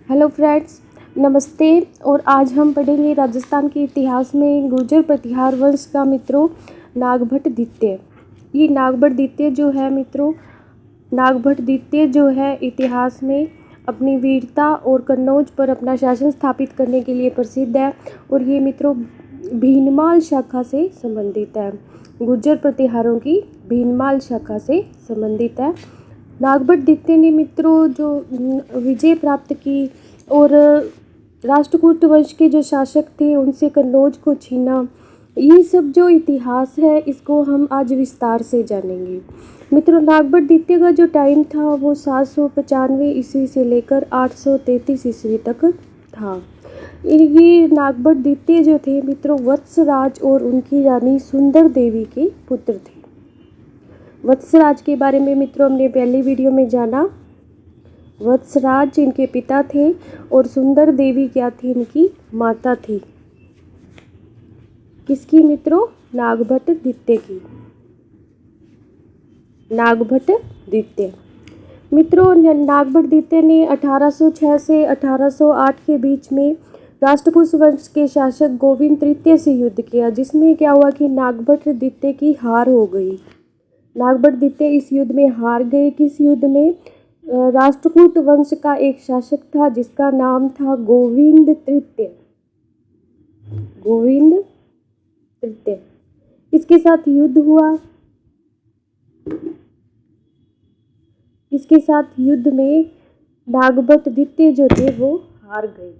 Hello friends, नमस्ते। और आज हम पढ़ेंगे राजस्थान के इतिहास में गुर्जर प्रतिहार वंश का मित्रों नागभट्ट द्वितीय। ये नागभट्ट द्वितीय जो है मित्रों, नागभट्ट द्वितीय जो है इतिहास में अपनी वीरता और कन्नौज पर अपना शासन स्थापित करने के लिए प्रसिद्ध है। और ये मित्रों भीनमाल शाखा से संबंधित है। गुर्जर प्रतिहारों की भीनमाल शाखा से संबंधित है। नागभट्ट द्वितीय ने मित्रों जो विजय प्राप्त की और राष्ट्रकूट वंश के जो शासक थे उनसे कन्नौज को छीना, ये सब जो इतिहास है इसको हम आज विस्तार से जानेंगे। मित्रों नागभट्ट द्वितीय का जो टाइम था वो 795 ईस्वी से लेकर 833 ईस्वी तक था। ये नागभट्ट द्वितीय जो थे मित्रों वत्सराज और उनकी रानी सुंदर देवी के पुत्र थे। वत्सराज के बारे में मित्रों हमने पहली वीडियो में जाना। वत्सराज इनके पिता थे और सुंदर देवी क्या थी, इनकी माता थी। किसकी मित्रों? नागभट्ट द्वितीय की। नागभट्ट द्वितीय मित्रों नागभट्ट द्वितीय ने 1806 से 1808 के बीच में राष्ट्रकूट वंश के शासक गोविंद तृतीय से युद्ध किया, जिसमें क्या हुआ कि नागभट्ट द्वितीय की हार हो गई। नागभट्ट द्वितीय इस युद्ध में हार गए। किस युद्ध में? राष्ट्रकूट वंश का एक शासक था जिसका नाम था गोविंद तृतीय। गोविंद तृतीय इसके साथ युद्ध हुआ। इसके साथ युद्ध में नागभट्ट द्वितीय जो थे वो हार गए।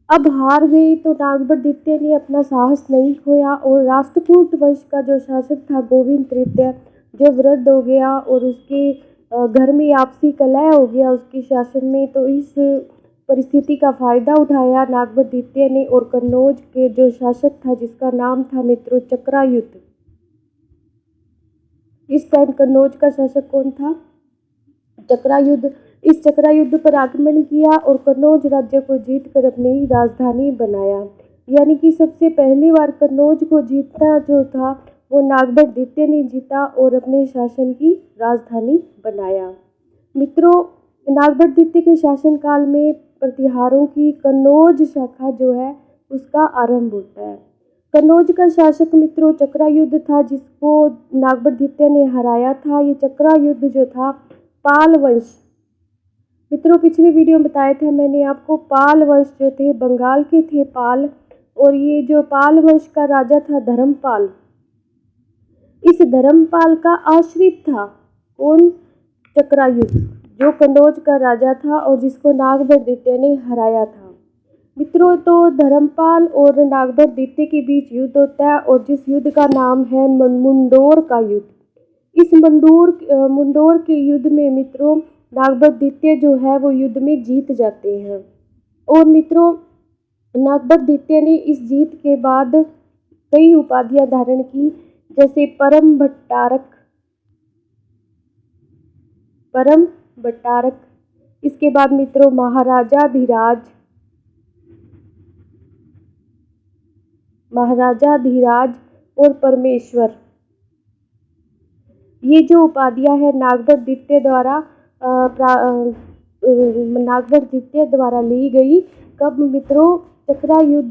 अब हार गए तो नागभट्ट द्वितीय ने अपना साहस नहीं खोया और राष्ट्रकूट वंश का जो शासक था गोविंद तृतीय जो वृद्ध हो गया और उसके घर में आपसी कलह हो गया उसके शासन में, तो इस परिस्थिति का फायदा उठाया नागभट्ट द्वितीय ने और कन्नौज के जो शासक था जिसका नाम था मित्रों चक्रायुध। इस टाइम कन्नौज का शासक कौन था? चक्रायुध। इस चक्रायुद्ध पर आक्रमण किया और कन्नौज राज्य को जीतकर अपनी राजधानी बनाया। यानी कि सबसे पहली बार कन्नौज को जीतना जो था वो नागभट्ट द्वितीय ने जीता और अपने शासन की राजधानी बनाया। मित्रों नागभट्ट द्वितीय के शासनकाल में प्रतिहारों की कन्नौज शाखा जो है उसका आरंभ होता है। कन्नौज का शासक मित्रों चक्रायुध था जिसको नागभट्ट द्वितीय ने हराया था। ये चक्रायुध जो था पाल वंश, मित्रों पिछली वीडियो में बताया था मैंने आपको, पाल वंश जो थे बंगाल के थे पाल, और ये जो पाल वंश का राजा था धर्मपाल। इस धर्मपाल का आश्रित था कौन? चक्रायुध, जो कन्नौज का राजा था और जिसको नागभट्ट द्वितीय ने हराया था। मित्रों तो धर्मपाल और नागभट्ट द्वितीय के बीच युद्ध होता है और जिस युद्ध का नाम है मुंडोर का युद्ध। इस मुंडोर के युद्ध में मित्रों नागभट्ट द्वितीय जो है वो युद्ध में जीत जाते हैं। और मित्रों नागभट्ट द्वितीय ने इस जीत के बाद कई उपाधियां धारण की, जैसे परम भट्टारक। इसके बाद मित्रों महाराजा धीराज और परमेश्वर। ये जो उपाधियां हैं नागभट्ट द्वितीय द्वारा ली गई। कब मित्रों? चक्रायुद्ध।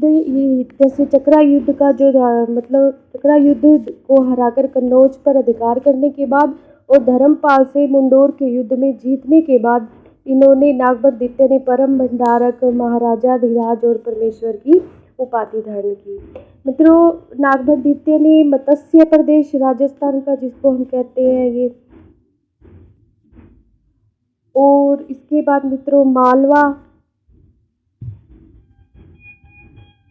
जैसे चक्रायुद्ध का जो मतलब चक्रायुद्ध को हराकर कन्नौज पर अधिकार करने के बाद और धर्मपाल से मुंडोर के युद्ध में जीतने के बाद इन्होंने नागभट्ट द्वितीय ने परम भंडारक, महाराजा धीराज और परमेश्वर की उपाधि धारण की। मित्रों नागभट्ट द्वितीय ने मत्स्य प्रदेश राजस्थान का जिसको हम कहते हैं ये, और इसके बाद मित्रों मालवा,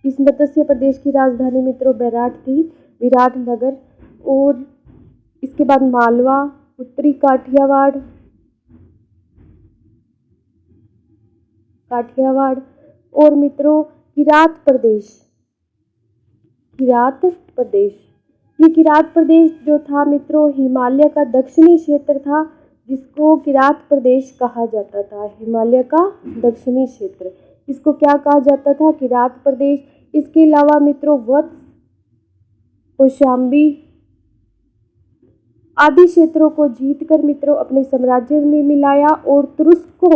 इस मत्स्य प्रदेश की राजधानी मित्रों बैराट थी, विराटनगर। और इसके बाद मालवा, उत्तरी काठियावाड़ और मित्रों किरात प्रदेश। ये किरात प्रदेश जो था मित्रों हिमालय का दक्षिणी क्षेत्र था जिसको किरात प्रदेश कहा जाता था। हिमालय का दक्षिणी क्षेत्र इसको क्या कहा जाता था? किरात प्रदेश। इसके अलावा मित्रों वत्स, कौशाम्बी, आदि क्षेत्रों को जीतकर मित्रों अपने साम्राज्य में मिलाया और तुरुस्को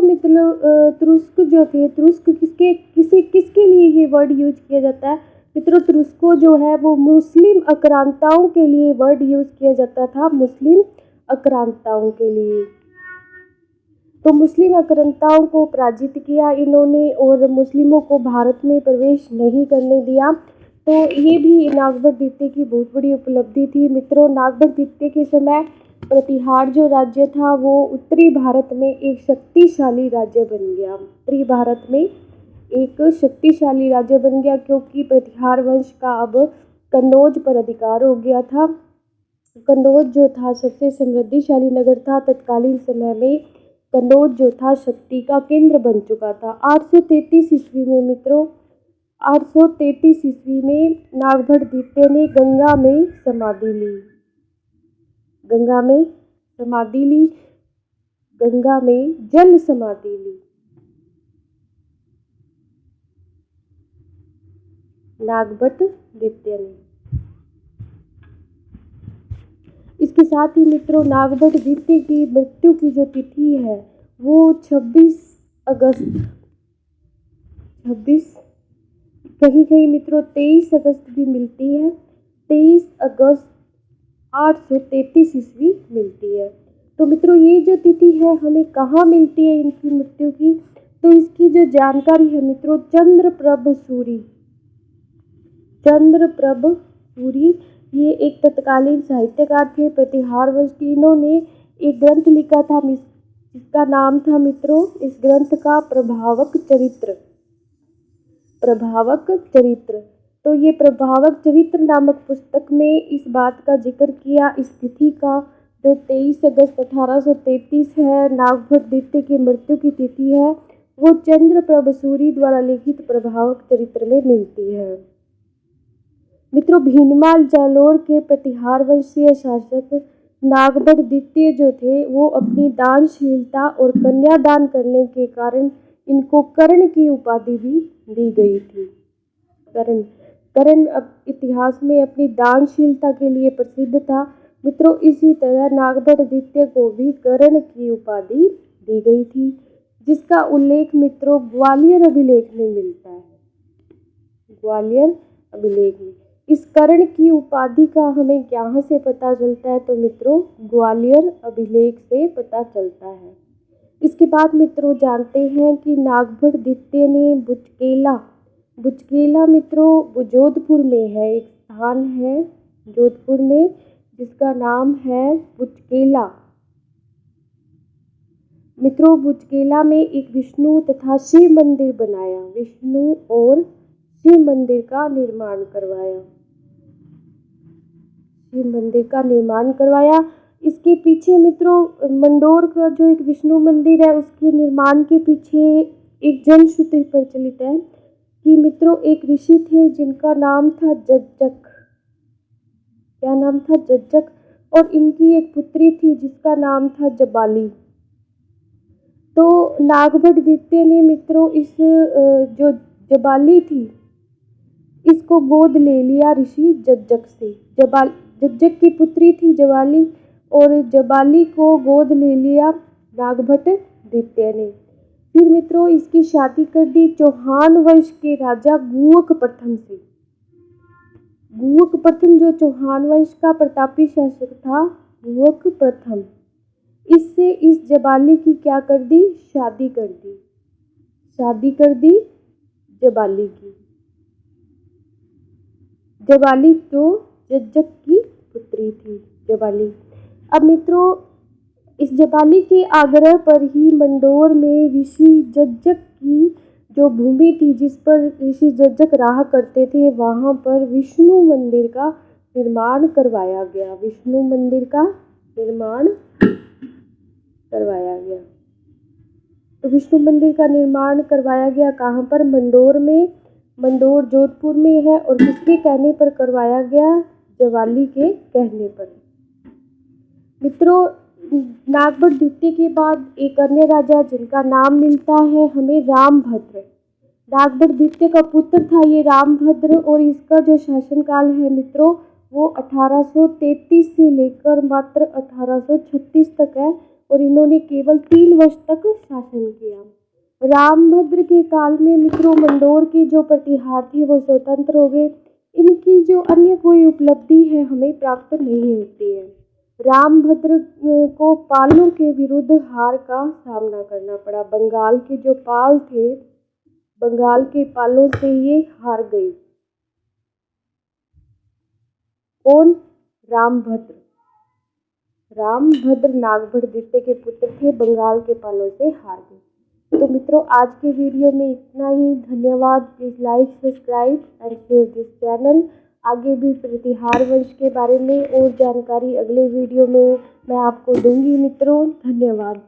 मतलब तुरुस्क जो थे, तुरुस्क किसके लिए ये वर्ड यूज किया जाता है मित्रों? तुरुस्को जो है वो मुस्लिम आक्रांताओं के लिए वर्ड यूज किया जाता था, मुस्लिम आक्रांताओं के लिए। तो मुस्लिम आक्रांताओं को पराजित किया इन्होंने और मुस्लिमों को भारत में प्रवेश नहीं करने दिया। तो ये भी नागभट्ट द्वितीय की बहुत बड़ी उपलब्धि थी मित्रों। नागभट्ट द्वितीय के समय प्रतिहार जो राज्य था वो उत्तरी भारत में एक शक्तिशाली राज्य बन गया। उत्तरी भारत में एक शक्तिशाली राज्य बन गया क्योंकि प्रतिहार वंश का अब कन्नौज पर अधिकार हो गया था। कन्नौज जो था सबसे समृद्धिशाली नगर था। तत्कालीन समय में कन्नौज जो था शक्ति का केंद्र बन चुका था। 833 ईस्वी में मित्रों 833 ईस्वी में नागभट्ट द्वितीय ने गंगा में समाधि ली। गंगा में समाधि ली, गंगा में जल समाधि ली। नागभट्ट द्वितीय ने। इसके साथ ही मित्रों नागभट्ट द्वितीय की मृत्यु की जो तिथि है वो 26 अगस्त, कहीं कहीं मित्रों 23 अगस्त भी मिलती है। 23 अगस्त 833 ईस्वी मिलती है। तो मित्रों ये जो तिथि है हमें कहाँ मिलती है इनकी मृत्यु की? तो इसकी जो जानकारी है मित्रों चंद्रप्रभ सूरी ये एक तत्कालीन साहित्यकार थे, प्रतिहार वंश के। इन्होंने एक ग्रंथ लिखा था जिसका नाम था मित्रों, इस ग्रंथ का प्रभावक चरित्र। तो ये प्रभावक चरित्र नामक पुस्तक में इस बात का जिक्र किया, इस तिथि का जो 23 अगस्त 1833 है, नागभट्ट द्वितीय की मृत्यु की तिथि है, वो चंद्रप्रभ सूरी द्वारा लिखित प्रभावक चरित्र में मिलती है। मित्रों भीनमाल जालोर के प्रतिहार वंशीय शासक नागभट्ट द्वितीय जो थे वो अपनी दानशीलता और कन्यादान करने के कारण इनको कर्ण की उपाधि भी दी गई थी। कर्ण अब इतिहास में अपनी दानशीलता के लिए प्रसिद्ध था मित्रों। इसी तरह नागभट्ट द्वितीय को भी कर्ण की उपाधि दी गई थी, जिसका उल्लेख मित्रों ग्वालियर अभिलेख में मिलता है। ग्वालियर अभिलेख में इस कर्ण की उपाधि का हमें कहाँ से पता चलता है? तो मित्रों ग्वालियर अभिलेख से पता चलता है। इसके बाद मित्रों जानते हैं कि नागभट्ट द्वितीय ने बुचकेला मित्रों जोधपुर में है, एक स्थान है जोधपुर में जिसका नाम है बुचकेला। मित्रों बुचकेला में एक विष्णु तथा शिव मंदिर बनाया, विष्णु और शिव मंदिर का निर्माण करवाया। इसके पीछे मित्रों मंडोर का जो एक विष्णु मंदिर है उसके निर्माण के पीछे एक जनश्रुति प्रचलित है कि मित्रों एक ऋषि थे जिनका नाम था जज्जक। क्या नाम था? जज्जक। और इनकी एक पुत्री थी जिसका नाम था जबाली। तो नागभट्ट द्वितीय ने मित्रों इस जो जबाली थी इसको गोद ले लिया ऋषि जज्जक से। जज्जक की पुत्री थी जबाली और जबाली को गोद ले लिया नागभट्ट द्वितीय ने। फिर मित्रों इसकी शादी कर दी चौहान वंश के राजा गुहक प्रथम से। गुहक प्रथम जो चौहान वंश का प्रतापी शासक था, गुहक प्रथम, इससे इस जबाली की क्या कर दी? शादी कर दी जबाली की। जबाली तो जज्जक की पुत्री थी जबाली। अब मित्रों इस जबाली के आग्रह पर ही मंडोर में ऋषि जज्जक की जो भूमि थी जिस पर ऋषि जज्जक रहा करते थे वहाँ पर विष्णु मंदिर का निर्माण करवाया गया। विष्णु मंदिर का निर्माण करवाया गया। तो विष्णु मंदिर का निर्माण करवाया गया कहाँ पर? मंडोर में। मंडोर जोधपुर में है और किसके कहने पर करवाया गया? जबाली के कहने पर। मित्रों नागभट्ट द्वितीय के बाद एक अन्य राजा जिनका नाम मिलता है हमें रामभद्र। नागभट्ट द्वितीय का पुत्र था ये रामभद्र और इसका जो शासनकाल है मित्रों वो 1833 से लेकर मात्र 1836 तक है और इन्होंने केवल 3 वर्ष तक शासन किया। रामभद्र के काल में मित्रों मंडोर के जो प्रतिहार थे वो स्वतंत्र हो गए। इनकी जो अन्य कोई उपलब्धि है हमें प्राप्त नहीं होती है। रामभद्र को पालों के विरुद्ध हार का सामना करना पड़ा। बंगाल के जो पाल थे, बंगाल के पालों से ये हार गए। कौन? रामभद्र। रामभद्र नागभट्ट के पुत्र थे, बंगाल के पालों से हार गए। तो मित्रों आज के वीडियो में इतना ही। धन्यवाद। Please like, subscribe and share this channel. आगे भी प्रतिहार वंश के बारे में और जानकारी अगले वीडियो में मैं आपको दूंगी मित्रों। धन्यवाद।